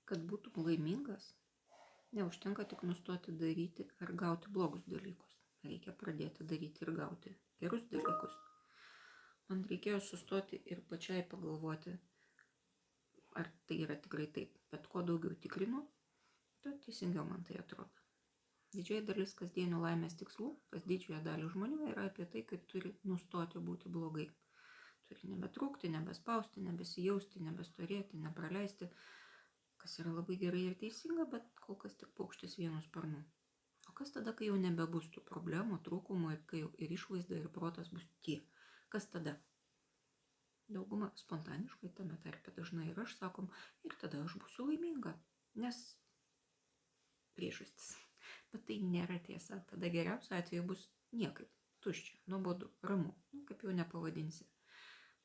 Kad būtum laimingas, neužtenka tik nustoti daryti ar gauti blogus dalykus. Reikia pradėti daryti ir gauti gerus dalykus. Man reikėjo sustoti ir pačiai pagalvoti, ar tai yra tikrai taip. Bet kuo daugiau tikrinu, tuo teisingiau man tai atrodo. Didžiai dalis kasdienių laimės tikslų, pas didžiąją dalį žmonių, yra apie tai, kaip turi nustoti būti blogai. Turi nebetrūkti, nebespausti, nebesijausti, nebestorėti, nepraleisti, kas yra labai gerai ir teisinga, bet kol kas tik paukštis vienu sparnu. O kas tada, kai jau nebebus tų problemų, trūkumų ir kai jau ir išvaizda, ir protas bus tie? Kas tada? Dauguma spontaniškai, tame tarpe dažnai ir aš sakom, ir tada aš būsiu laiminga, nes priežastis. Bet tai nėra tiesa. Tada geriausiu atveju bus niekaip. Tuščia, nuobodu, ramu, kaip jau nepavadinsi.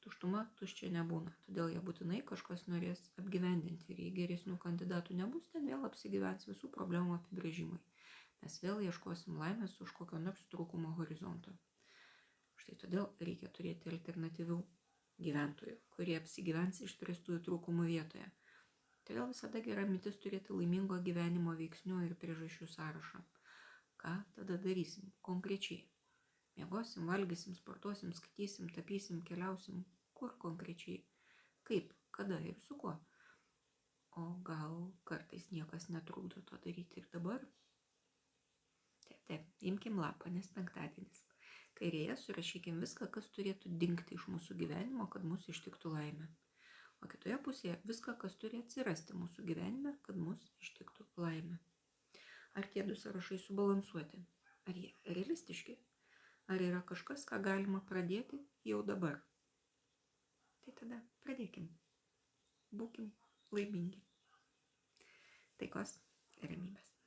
Tuštuma tuščia nebūna, todėl ją būtinai kažkas norės apgyvendinti. Ir jei geresnių kandidatų nebus, ten vėl apsigyvens visų problemų apibrėžimai. Mes vėl ieškosim laimės už kokio nors trūkumo horizonto. Štai todėl reikia turėti alternatyvių gyventojų, kurie apsigyvens išspręstųjų trūkumų vietoje. Todėl visada gera mintis turėti laimingo gyvenimo veiksnių ir priežasčių sąrašą. Ką tada darysim konkrečiai? Miegosim, valgysim, sportuosim, skaitysim, tapysim, keliausim. Kur konkrečiai? Kaip, kada ir su kuo? O gal kartais niekas netrukdo to daryti ir dabar? Taip, imkim lapą, nes penktadienis. Kairėje surašykim viską, kas turėtų dingti iš mūsų gyvenimo, kad mūsų ištiktų laimė. O kitoje pusėje viską, kas turi atsirasti mūsų gyvenime, kad mūsų ištiktų laimė. Ar tie du sąrašai subalansuoti? Ar jie realistiški? Ar yra kažkas, ką galima pradėti jau dabar? Tai tada pradėkim. Būkim laimingi. Taikos ir ramybės.